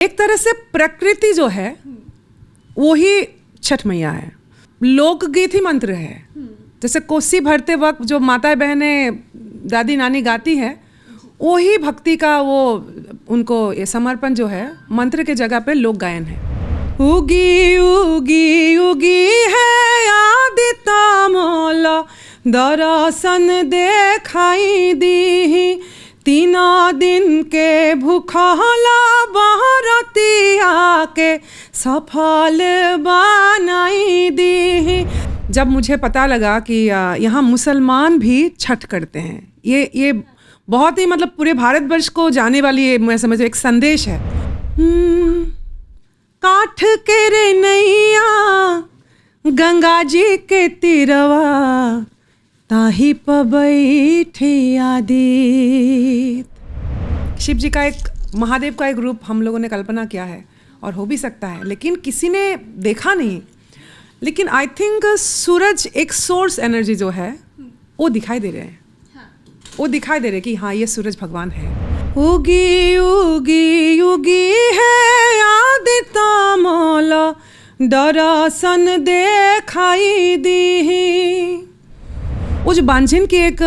एक तरह से प्रकृति जो है वो ही छठ मैया है, लोकगीत ही मंत्र है। जैसे कोसी भरते वक्त जो माता बहनें दादी नानी गाती है, वो ही भक्ति का वो उनको ये समर्पण जो है मंत्र के जगह पे लोक गायन है। उगी उगी उगी है आदित्य मोला, दर्शन देखाई दी, तीना दिन के भूखला बहरतिया के सफल बनाई दी। जब मुझे पता लगा कि यहाँ मुसलमान भी छठ करते हैं, ये बहुत ही मतलब पूरे भारतवर्ष को जाने वाली ये मैं समझ एक संदेश है। काठ के रे नैया गंगा जी के तीरवा, ताही प बैठे आदित। शिव जी का एक, महादेव का एक रूप हम लोगों ने कल्पना किया है और हो भी सकता है, लेकिन किसी ने देखा नहीं। लेकिन आई थिंक सूरज एक सोर्स एनर्जी जो है वो दिखाई दे रहे हैं, वो दिखाई दे रहे कि हाँ ये सूरज भगवान है। उगी उगी उगी है आदित्य मोला, दर्शन देखाई दी। वो जो बांझिन की एक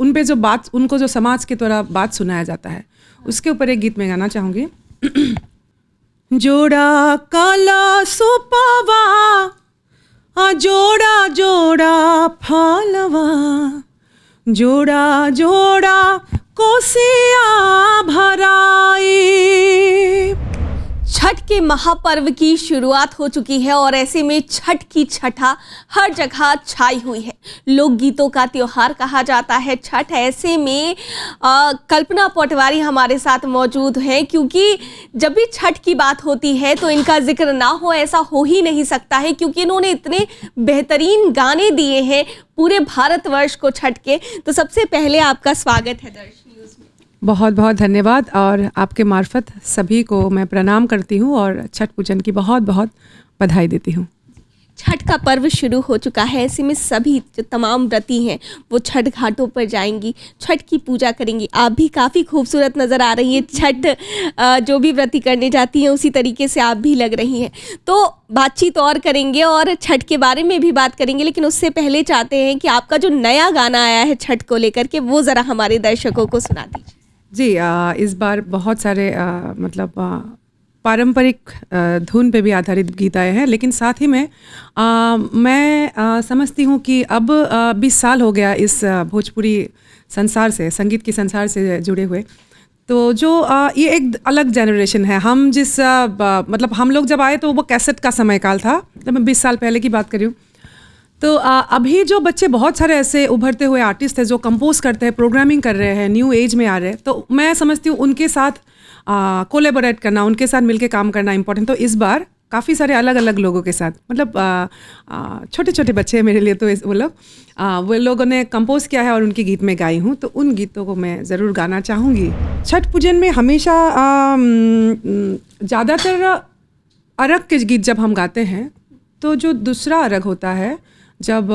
उन पे जो बात, उनको जो समाज के द्वारा बात सुनाया जाता है, उसके ऊपर एक गीत में गाना चाहूँगी। जोड़ा काला सुपावा, जोड़ा जोड़ा फलवा, जोड़ा जोड़ा कोसिया भराई। छठ के महापर्व की शुरुआत हो चुकी है और ऐसे में छठ की छठा हर जगह छाई हुई है। लोकगीतों का त्योहार कहा जाता है छठ। ऐसे में कल्पना पटवारी हमारे साथ मौजूद हैं, क्योंकि जब भी छठ की बात होती है तो इनका जिक्र ना हो ऐसा हो ही नहीं सकता है, क्योंकि इन्होंने इतने बेहतरीन गाने दिए हैं पूरे भारतवर्ष को छठ के। तो सबसे पहले आपका स्वागत है दर्श न्यूज़ में। बहुत बहुत धन्यवाद, और आपके मार्फत सभी को मैं प्रणाम करती हूँ और छठ पूजन की बहुत बहुत बधाई देती हूँ। छठ का पर्व शुरू हो चुका है, ऐसे में सभी जो तमाम व्रती हैं वो छठ घाटों पर जाएंगी, छठ की पूजा करेंगी। आप भी काफ़ी खूबसूरत नज़र आ रही हैं। छठ जो भी व्रती करने जाती हैं उसी तरीके से आप भी लग रही हैं। तो बातचीत और करेंगे और छठ के बारे में भी बात करेंगे, लेकिन उससे पहले चाहते हैं कि आपका जो नया गाना आया है छठ को लेकर के, वो ज़रा हमारे दर्शकों को सुना दीजिए। जी, इस बार बहुत सारे मतलब पारंपरिक धुन पे भी आधारित गीत आए हैं, लेकिन साथ ही में मैं समझती हूँ कि अब 20 साल हो गया इस भोजपुरी संसार से, संगीत के संसार से जुड़े हुए। तो जो ये एक अलग जनरेशन है। हम जिस मतलब हम लोग जब आए तो वो कैसेट का समय काल था, जब मैं 20 साल पहले की बात कर रही हूँ। तो अभी जो बच्चे बहुत सारे ऐसे उभरते हुए आर्टिस्ट हैं जो कंपोज करते हैं, प्रोग्रामिंग कर रहे हैं, न्यू एज में आ रहे हैं, तो मैं समझती हूँ उनके साथ कोलेबोरेट करना, उनके साथ मिलके काम करना इम्पोर्टेंट। तो इस बार काफ़ी सारे अलग अलग लोगों के साथ, मतलब छोटे छोटे बच्चे हैं मेरे लिए, तो वो लोगों ने कंपोज किया है और उनके गीत में गाई हूँ, तो उन गीतों को मैं ज़रूर गाना चाहूँगी। छठ पूजन में हमेशा ज़्यादातर अर्घ के गीत जब हम गाते हैं, तो जो दूसरा अर्घ होता है, जब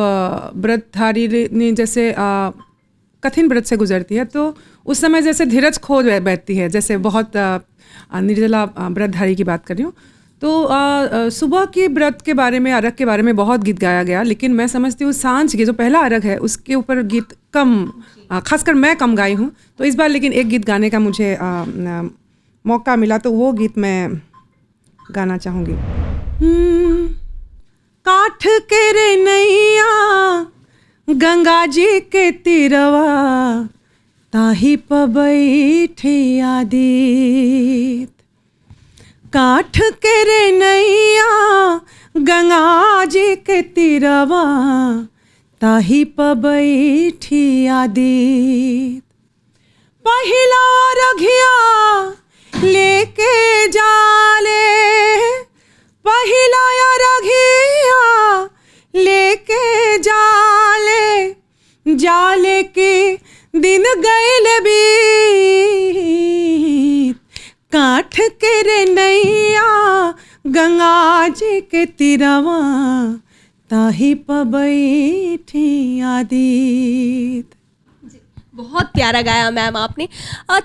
व्रतधारी ने जैसे कठिन व्रत से गुजरती है, तो उस समय जैसे धीरज खो बैठती है, जैसे बहुत निर्जला व्रतधारी की बात कर रही हूँ। तो सुबह के व्रत के बारे में, अर्घ के बारे में बहुत गीत गाया गया, लेकिन मैं समझती हूँ सांझ के जो पहला अर्घ है उसके ऊपर गीत कम, खासकर मैं कम गाई हूँ। तो इस बार लेकिन एक गीत गाने का मुझे मौका मिला, तो वो गीत मैं गाना चाहूँगी। काठ के रे नैया गंगा जी के तीरवा, ताही प बैठे आदित। काठ के रे नैया गंगा जी के तीरवा, ताही प बैठे आदित। पहिला रघिया लेके जाले, पहिला रघिया लेके जाले, जाले के दिन गैल बीत। काठ के रे नैया गंगा जी के तीरवा, ताही प बैठी आदित। बहुत प्यारा गाया मैम आपने।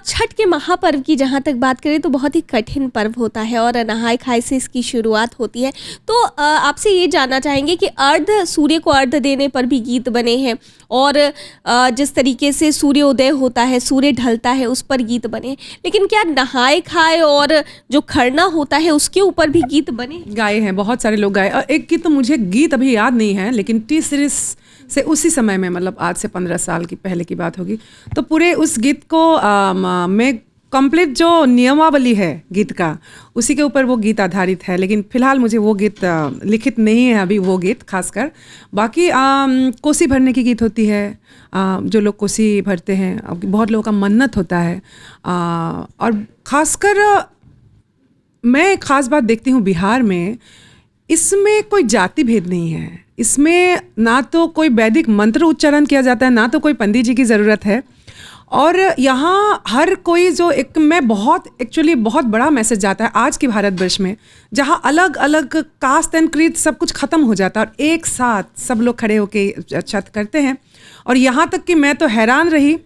छठ के महापर्व की जहाँ तक बात करें तो बहुत ही कठिन पर्व होता है और नहाय खाए से इसकी शुरुआत होती है। तो आपसे ये जानना चाहेंगे कि सूर्य को अर्घ देने पर भी गीत बने हैं और जिस तरीके से सूर्योदय होता है, सूर्य ढलता है, उस पर गीत बने हैं, लेकिन क्या नहाय खाए और जो खरना होता है उसके ऊपर भी गीत बने? गाए हैं, बहुत सारे लोग गाए। और एक गीत तो मुझे गीत अभी याद नहीं है, लेकिन टी सीरीज से उसी समय में, मतलब आज से 15 साल की पहले की बात होगी, तो पूरे उस गीत को में कंप्लीट जो नियमावली है गीत का, उसी के ऊपर वो गीत आधारित है। लेकिन फिलहाल मुझे वो गीत लिखित नहीं है अभी, वो गीत खासकर। बाकी कोसी भरने की गीत होती है, जो लोग कोसी भरते हैं, बहुत लोगों का मन्नत होता है। और खासकर मैं एक ख़ास बात देखती हूँ बिहार में, इसमें कोई जाति भेद नहीं है। इसमें ना तो कोई वैदिक मंत्र उच्चारण किया जाता है, ना तो कोई पंडित जी की ज़रूरत है। और यहाँ हर कोई जो एक में बहुत बड़ा मैसेज जाता है आज के भारतवर्ष में, जहाँ अलग अलग कास्ट एंड क्रीड सब कुछ ख़त्म हो जाता है और एक साथ सब लोग खड़े होकर छठ करते हैं। और यहाँ तक कि मैं तो हैरान रही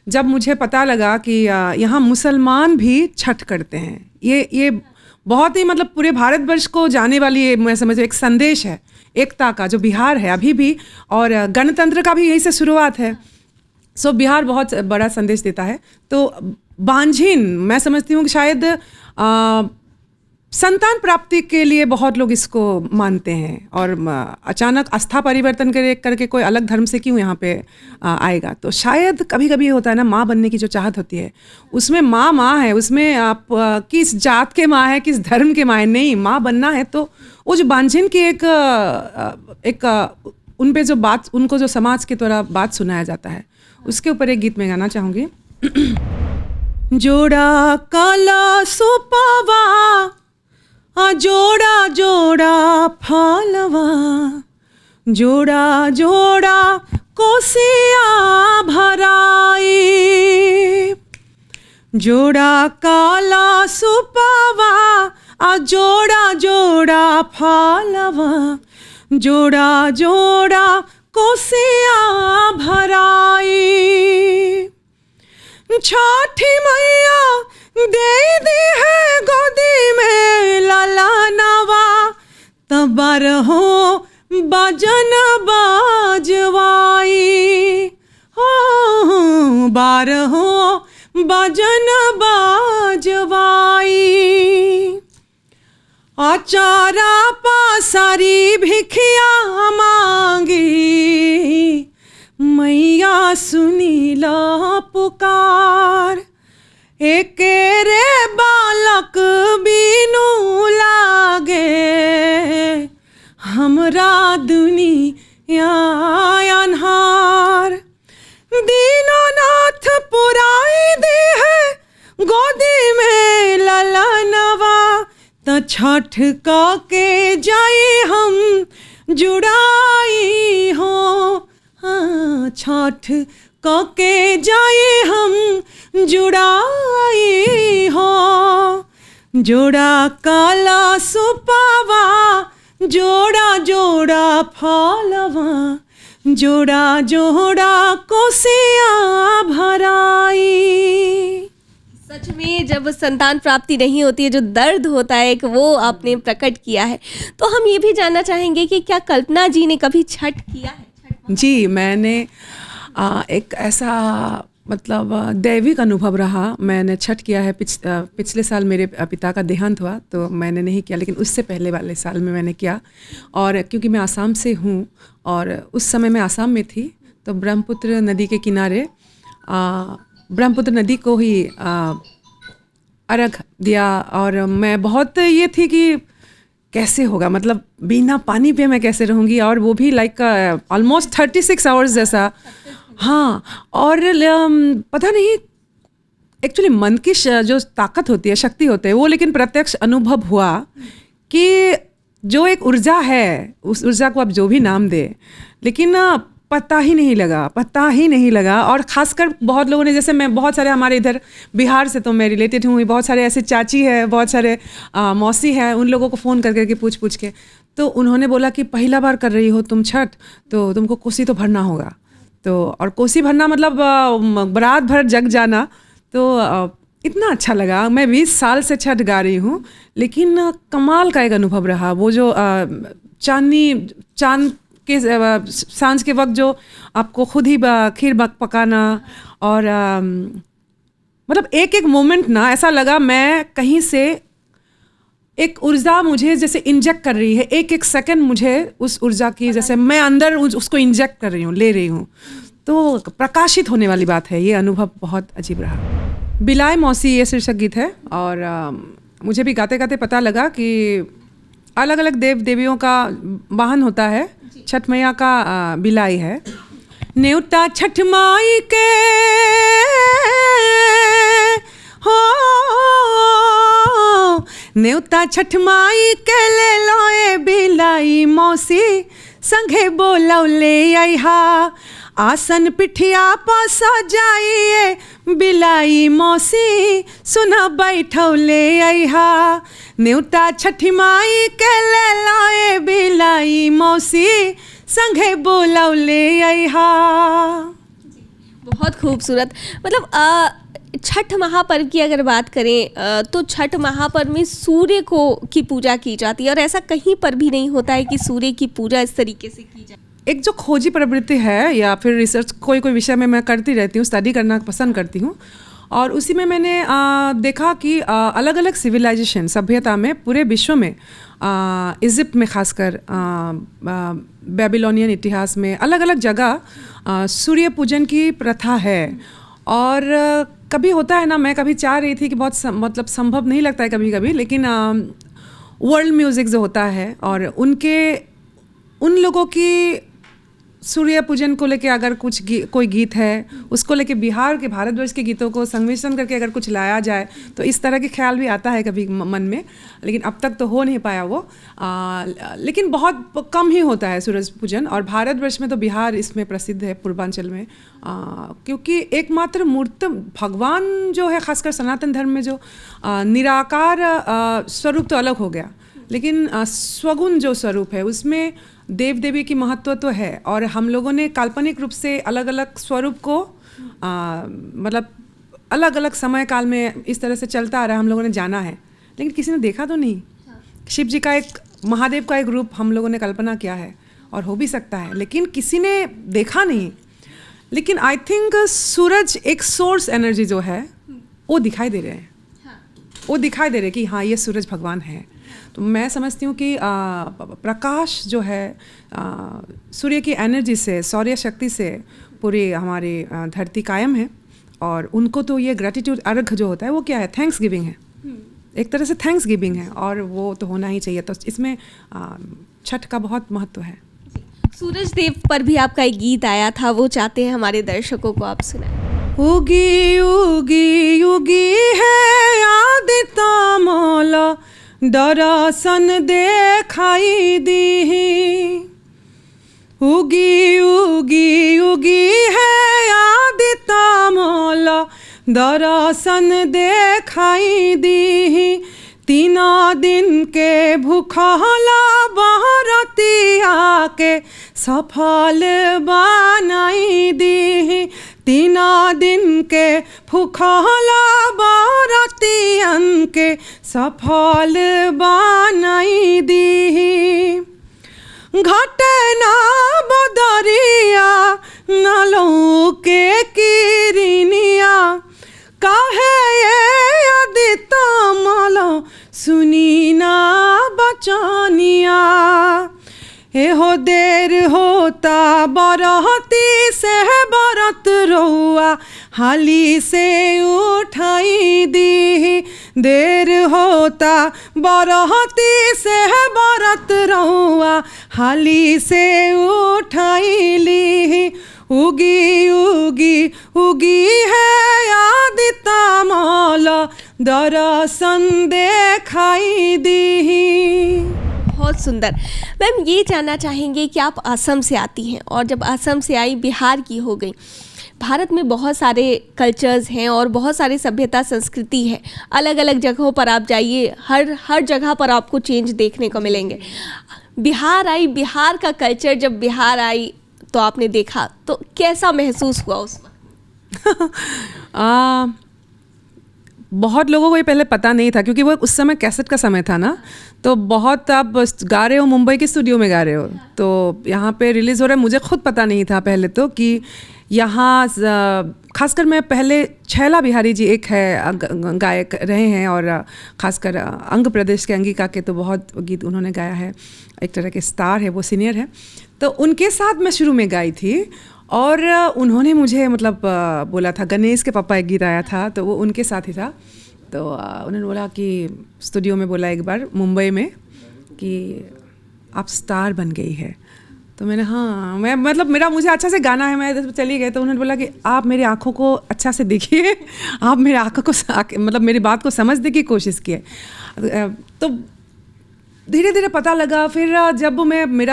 जब मुझे पता लगा कि यहाँ मुसलमान भी छठ करते हैं। ये बहुत ही, मतलब पूरे भारतवर्ष को जाने वाली, ये मैं समझ एक संदेश है एकता का, जो बिहार है अभी भी, और गणतंत्र का भी यही से शुरुआत है। सो बिहार बहुत बड़ा संदेश देता है। तो बांझिन, मैं समझती हूँ कि शायद संतान प्राप्ति के लिए बहुत लोग इसको मानते हैं, और अचानक आस्था परिवर्तन करके कोई अलग धर्म से क्यों यहाँ पे आएगा। तो शायद कभी कभी होता है ना, माँ बनने की जो चाहत होती है, उसमें माँ है, उसमें आप किस जात के माँ है, किस धर्म के माँ है, नहीं, माँ बनना है। तो वो जो बांझिन की एक उन पे जो बात, उनको जो समाज के द्वारा बात सुनाया जाता है, उसके ऊपर एक गीत में गाना चाहूँगी। जोड़ा काला सुपावा, जोड़ा जोड़ा फालवा, जोड़ा जोड़ा कोसिया भराई, जोड़ा काला सुपावा, जोड़ा जोड़ा फालवा, जोड़ा जोड़ा कोसिया भराई। छठी मैया दे दी है गोदी में लाला नवा, तबर हो बजन बाजवाई, हो बार हो बजन बाजवाई। आचारा पासारी भिखिया मांगी, मैया सुनी ला पुकार, एक रे बालक बीनू लागे, हमरा दुनिया अन्हार। दीनानाथ पुराई दे है गोदी में ललनवा, त छठ का के जाए हम जुड़ाई हो, हाँ छठ का के जाए हम जुड़ाई हो। जोड़ा काला सुपावा, जोड़ा जोड़ा फालवा, जोड़ा जोड़ा कोसिया भराई। सच में जब संतान प्राप्ति नहीं होती है, जो दर्द होता है एक, वो आपने प्रकट किया है। तो हम ये भी जानना चाहेंगे कि क्या कल्पना जी ने कभी छठ किया है? जी, मैंने एक ऐसा, मतलब दैविक अनुभव रहा। मैंने छठ किया है, पिछले साल मेरे पिता का देहांत हुआ तो मैंने नहीं किया, लेकिन उससे पहले वाले साल में मैंने किया। और क्योंकि मैं आसाम से हूँ और उस समय मैं आसाम में थी, तो ब्रह्मपुत्र नदी के किनारे ब्रह्मपुत्र नदी को ही अर्घ दिया। और मैं बहुत ये थी कि कैसे होगा, मतलब बिना पानी पे मैं कैसे रहूँगी, और वो भी लाइक ऑलमोस्ट 36 आवर्स जैसा। हाँ, और पता नहीं एक्चुअली मन की जो ताकत होती है, शक्ति होती है वो, लेकिन प्रत्यक्ष अनुभव हुआ कि जो एक ऊर्जा है, उस ऊर्जा को आप जो भी नाम दे, लेकिन पता ही नहीं लगा। और ख़ासकर बहुत लोगों ने, जैसे मैं, बहुत सारे हमारे इधर बिहार से तो मैं रिलेटेड हूँ, बहुत सारे ऐसे चाची है, बहुत सारे मौसी हैं, उन लोगों को फ़ोन करके पूछ के, तो उन्होंने बोला कि पहला बार कर रही हो तुम छठ, तो तुमको कोसी तो भरना होगा। तो और कोसी भरना मतलब रात भर जग जाना, तो इतना अच्छा लगा। मैं 20 साल से छठ गा रही हूँ, लेकिन कमाल का एक अनुभव रहा। वो जो चांद के सांझ के वक्त जो आपको खुद ही खीर पकाना, और मतलब एक एक मोमेंट ना ऐसा लगा मैं कहीं से एक ऊर्जा मुझे जैसे इंजेक्ट कर रही है, एक एक सेकंड मुझे उस ऊर्जा की जैसे मैं अंदर उसको इंजेक्ट कर रही हूँ, ले रही हूँ। तो प्रकाशित होने वाली बात है। ये अनुभव बहुत अजीब रहा। बिलाए मौसी ये शीर्षक गीत है, और मुझे भी गाते गाते पता लगा कि अलग अलग देव देवियों का वाहन होता है। छठ मैया का बिलाई है। न्योता छठ माई के हो, न्योता छठ माई के ले लोए बिलाई मौसी, संगे बोलौले आइहा, आसन पिठिया पर सजाइए बिलाई मौसी, सुना बैठौले आइहा। न्योता छठी माई के ले लोए बिलाई मौसी, संगे बोलौले आइहा। बहुत खूबसूरत। मतलब छठ महापर्व की अगर बात करें तो छठ महापर्व में सूर्य की पूजा की जाती है, और ऐसा कहीं पर भी नहीं होता है कि सूर्य की पूजा इस तरीके से की जाए। एक जो खोजी प्रवृत्ति है या फिर रिसर्च कोई विषय में मैं करती रहती हूँ, स्टडी करना पसंद करती हूँ, और उसी में मैंने देखा कि अलग अलग सिविलाइजेशन सभ्यता में पूरे विश्व में, इजिप्ट में खासकर, बेबीलोनियन इतिहास में अलग अलग जगह सूर्य पूजन की प्रथा है। और कभी होता है ना, मैं कभी चाह रही थी कि बहुत मतलब संभव नहीं लगता है कभी कभी, लेकिन वर्ल्ड म्यूज़िक जो होता है और उन लोगों की सूर्य पूजन को लेके अगर कोई गीत है, उसको लेके बिहार के भारतवर्ष के गीतों को संमिश्रण करके अगर कुछ लाया जाए, तो इस तरह के ख्याल भी आता है कभी मन में, लेकिन अब तक तो हो नहीं पाया वो। लेकिन बहुत कम ही होता है सूरज पूजन, और भारतवर्ष में तो बिहार इसमें प्रसिद्ध है, पूर्वांचल में, क्योंकि एकमात्र मूर्त भगवान जो है, खासकर सनातन धर्म में जो निराकार स्वरूप तो अलग हो गया, लेकिन स्वगुण जो स्वरूप है उसमें देव देवी की महत्व तो है। और हम लोगों ने काल्पनिक रूप से अलग अलग स्वरूप को मतलब अलग अलग समय काल में इस तरह से चलता आ रहा है, हम लोगों ने जाना है, लेकिन किसी ने देखा तो नहीं। शिव जी का एक, महादेव का एक रूप हम लोगों ने कल्पना किया है, और हो भी सकता है, लेकिन किसी ने देखा नहीं। लेकिन आई थिंक सूरज एक सोर्स एनर्जी जो है वो दिखाई दे रहे हैं, वो दिखाई दे रहे कि हाँ ये सूरज भगवान है। तो मैं समझती हूँ कि प्रकाश जो है सूर्य की एनर्जी से, सौर्य शक्ति से पूरी हमारी धरती कायम है, और उनको तो ये ग्रेटिट्यूड अर्घ जो होता है वो क्या है, थैंक्स गिविंग है, एक तरह से थैंक्स गिविंग है, और वो तो होना ही चाहिए। तो इसमें छठ का बहुत महत्व है। सूरज देव पर भी आपका एक गीत आया था, वो चाहते हैं हमारे दर्शकों को आप सुनाएं। उगी उगी उगी है आदित्य मौला, दर्शन देखाई दी। उगी उगी उगी है आदित्य मौला, दर्शन देखाई दी। 3 दिन के भूखला बहरतिया के सफल बनाई दी। 3 दिन के भूखला बहरतियन के सफल बनाई दी। घटना बदरिया नलौ के किरनिया, काहे ये आदित्य मौला सुनी ना बचनिया। एहो देर होता बरहती से बरत रउआ, हाली से उठाई दी। देर होता बरहती से बरत रउआ, हाली से उठाई ली। उगी उगी उगी है आदित्य मौला, दर्शन देखाई दी। बहुत सुंदर। मैम ये जानना चाहेंगे कि आप असम से आती हैं, और जब असम से आई, बिहार की हो गई, भारत में बहुत सारे कल्चर्स हैं और बहुत सारी सभ्यता संस्कृति है। अलग अलग जगहों पर आप जाइए, हर जगह पर आपको चेंज देखने को मिलेंगे। बिहार आई, बिहार का कल्चर जब बिहार आई तो आपने देखा, तो कैसा महसूस हुआ उस वक्त? बहुत लोगों को ये पहले पता नहीं था, क्योंकि वो उस समय कैसेट का समय था ना, तो बहुत आप गा रहे हो, मुंबई के स्टूडियो में गा रहे हो, तो यहाँ पे रिलीज़ हो रहा है। मुझे खुद पता नहीं था पहले तो कि यहाँ खासकर मैं पहले छैला बिहारी जी एक है गायक रहे हैं, और खासकर अंग प्रदेश के अंगिका के तो बहुत गीत उन्होंने गाया है, एक तरह के स्टार है, वो सीनियर है, तो उनके साथ मैं शुरू में गाई थी। और उन्होंने मुझे मतलब बोला था, गणेश के पापा एक गीत आया था तो वो उनके साथ ही था, तो उन्होंने बोला कि स्टूडियो में बोला एक बार मुंबई में कि आप स्टार बन गई है। तो मैंने हाँ, मैं मतलब मुझे अच्छा से गाना है, मैं चली गई। तो उन्होंने बोला कि आप मेरी आंखों को अच्छा से देखिए, आप मेरी आंखों को मतलब मेरी बात को समझने की कोशिश किए। तो धीरे धीरे पता लगा। फिर जब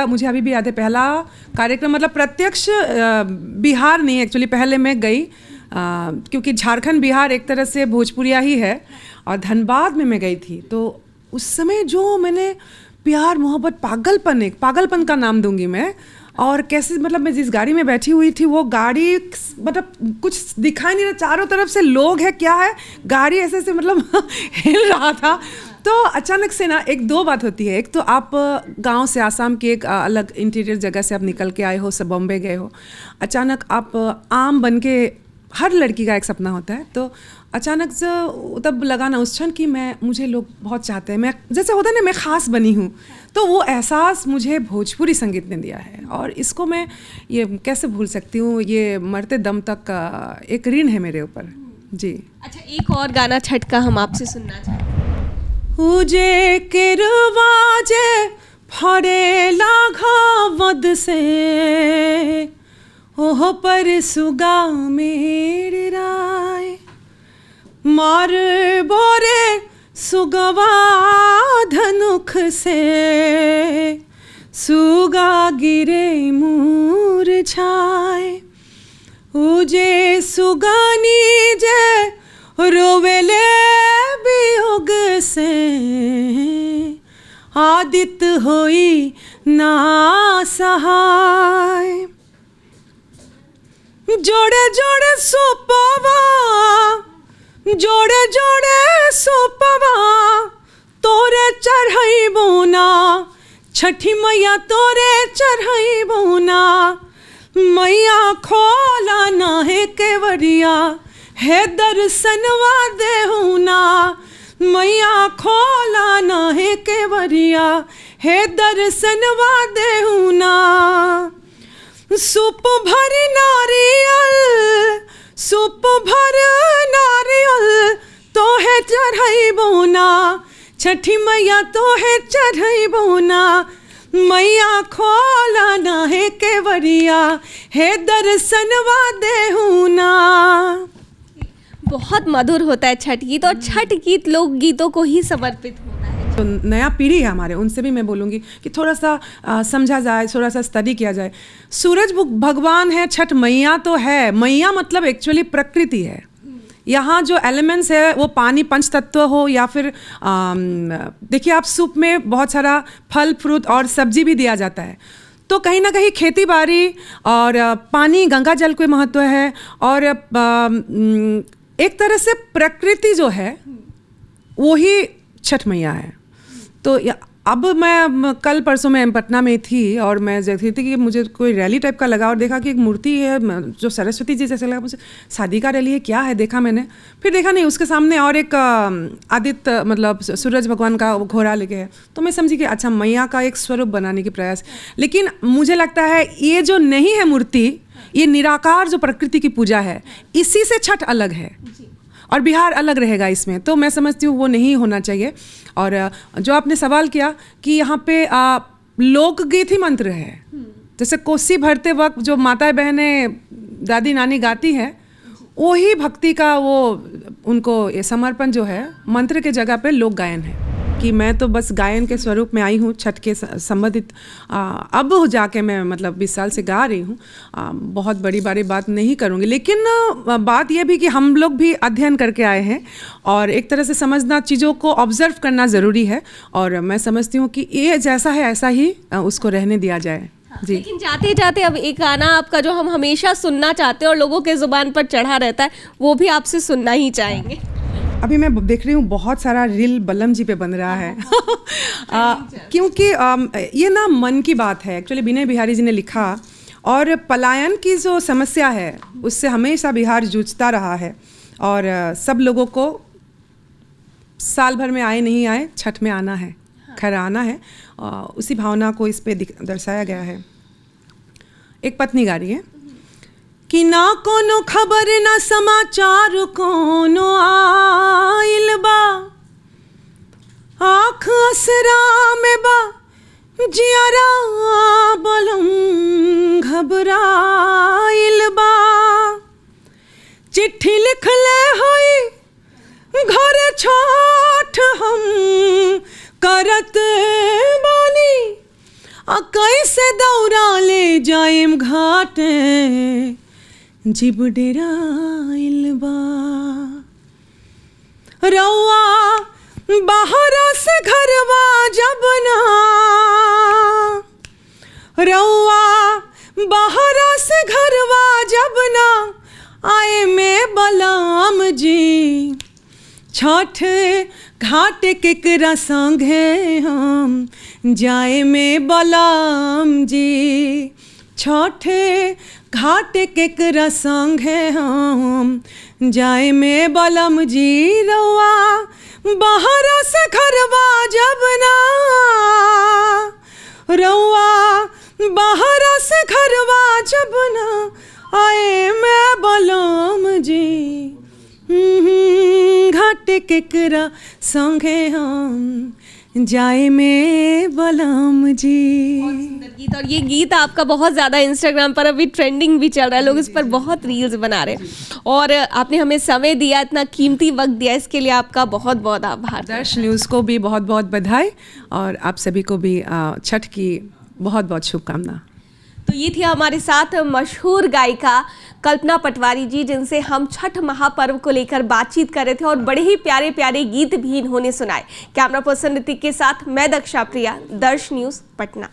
मुझे अभी भी याद है, पहला कार्यक्रम मतलब प्रत्यक्ष बिहार नहीं, एक्चुअली पहले मैं गई, क्योंकि झारखंड बिहार एक तरह से भोजपुरिया ही है, और धनबाद में मैं गई थी। तो उस समय जो मैंने प्यार मोहब्बत पागलपन का नाम दूंगी मैं, और कैसे मतलब मैं जिस गाड़ी में बैठी हुई थी, वो गाड़ी मतलब कुछ दिखाई नहीं रहा, चारों तरफ से लोग है, क्या है, गाड़ी ऐसे ऐसे मतलब हिल रहा था। तो अचानक से ना एक दो बात होती है, एक तो आप गांव से, आसाम की एक अलग इंटीरियर जगह से आप निकल के आए हो, सब बॉम्बे गए हो, अचानक आप आम बन के, हर लड़की का एक सपना होता है, तो अचानक से तब लगा ना उस क्षण कि मुझे लोग बहुत चाहते हैं, मैं जैसे होता है ना, मैं ख़ास बनी हूँ। तो वो एहसास मुझे भोजपुरी संगीत ने दिया है, और इसको मैं ये कैसे भूल सकती हूँ, ये मरते दम तक एक ऋण है मेरे ऊपर जी। अच्छा, एक और गाना छठ का हम आपसे सुनना चाहते हैं। उजे के रवाजे फरे लाघवद से, ओह पर सुगा मेरे राय, मार बोरे सुगवा धनुख से, सुगा गिरे मुरझाए, उजे सुगानी जे रोवेले वियोग से, आदित होई ना सहाय, जोड़े जोड़े सोपवा, जोड़े जोड़े सोपवा, तोरे चढ़ई बोना, छठी मैया तोरे चढ़ई बोना, मैया खोला ना है केवरिया, है दर्शनवा देहुना, मैया खोला ना है केवरिया, है दर्शनवा देहुना, सुप भर नारियल, सुप भर नारियल, तो है चढ़ई बोना, छठी मैया तो है चढ़ई बोना, मैया खोला ना है केवरिया, है दर्शनवा देहुना। बहुत मधुर होता है छठ गीत, और छठ गीत लोक गीतों को ही समर्पित होता है। तो नया पीढ़ी है हमारे, उनसे भी मैं बोलूँगी कि थोड़ा सा समझा जाए, थोड़ा सा स्टडी किया जाए। सूरज भगवान है, छठ मैया तो है, मैया मतलब एक्चुअली प्रकृति है। यहाँ जो एलिमेंट्स है वो पानी, पंच तत्व हो, या फिर देखिए आप सूप में बहुत सारा फल फ्रूट और सब्जी भी दिया जाता है, तो कहीं ना कहीं खेती बाड़ी और पानी, गंगा जल को महत्व है, और एक तरह से प्रकृति जो है वो ही छठ मैया है। तो अब मैं कल परसों में पटना में थी, और मैं देखी थी कि मुझे कोई रैली टाइप का लगा, और देखा कि एक मूर्ति है जो सरस्वती जी जैसे लगा, मुझे शादी का रैली है क्या है, देखा मैंने, फिर देखा नहीं, उसके सामने और एक आदित्य मतलब सूरज भगवान का घोड़ा लेके है, तो मैं समझी कि अच्छा मैया का एक स्वरूप बनाने की प्रयास। लेकिन मुझे लगता है ये जो नहीं है मूर्ति, ये निराकार जो प्रकृति की पूजा है, इसी से छठ अलग है और बिहार अलग रहेगा इसमें। तो मैं समझती हूँ वो नहीं होना चाहिए। और जो आपने सवाल किया कि यहाँ पे लोकगीत ही मंत्र है, जैसे कोसी भरते वक्त जो माताएं बहनें दादी नानी गाती है, वही भक्ति का वो उनको ये समर्पण जो है मंत्र के जगह पे लोक गायन है। कि मैं तो बस गायन के स्वरूप में आई हूँ, छठ के संबंधित अब जाके मैं मतलब 20 साल से गा रही हूँ, बहुत बड़ी बात नहीं करूँगी। लेकिन बात यह भी कि हम लोग भी अध्ययन करके आए हैं, और एक तरह से समझना, चीज़ों को ऑब्जर्व करना ज़रूरी है, और मैं समझती हूँ कि ये जैसा है ऐसा ही उसको रहने दिया जाए। जी। लेकिन जाते जाते अब एक गाना आपका जो हम हमेशा सुनना चाहते हैं और लोगों के जुबान पर चढ़ा रहता है, वो भी आपसे सुनना ही चाहेंगे। अभी मैं देख रही हूँ बहुत सारा रील बलम जी पे बन रहा है क्योंकि ये ना मन की बात है। एक्चुअली विनय बिहारी जी ने लिखा, और पलायन की जो समस्या है उससे हमेशा बिहार जूझता रहा है, और सब लोगों को साल भर में आए नहीं आए, छठ में आना है, खैर आना है। उसी भावना को इस पे दर्शाया गया है। एक पत्नी गा रही है कि ना कोनो खबर ना समाचार कोनो आइल बा, आँख असरा में बा जियारा बलम घबराइल बा, चिट्ठी लिखले हई घर छठ हम करत बानी, कैसे दौड़ा ले जाएम घाटे जिब डेराइल बा, रउआ बाहरा से घरवा जब ना, रउआ बाहरा से घरवा जब ना आए में बलराम जी, छठ घाट केकरा संगे हम जाए में बलराम जी, छठ घाट केकरा संगे हम जाए में बलम जी, रउआ बाहरा से घरवा जब ना, रउआ बाहरा से घरवा जब ना आए मैं बलम जी, घाट केकरा संगे हम जाए में बलम जी। बहुत सुंदर गीत, और ये गीत आपका बहुत ज़्यादा इंस्टाग्राम पर अभी ट्रेंडिंग भी चल रहा है, लोग इस पर बहुत रील्स बना रहे हैं। और आपने हमें समय दिया, इतना कीमती वक्त दिया, इसके लिए आपका बहुत बहुत आभार। दर्श न्यूज़ को भी बहुत बहुत बधाई, और आप सभी को भी छठ की बहुत बहुत शुभकामना। तो ये थी हमारे साथ मशहूर गायिका कल्पना पटवारी जी, जिनसे हम छठ महापर्व को लेकर बातचीत कर रहे थे, और बड़े ही प्यारे प्यारे गीत भी इन्होंने सुनाए। कैमरा पर्सन ऋतिक के साथ मैं दक्षा प्रिया, दर्श न्यूज़ पटना।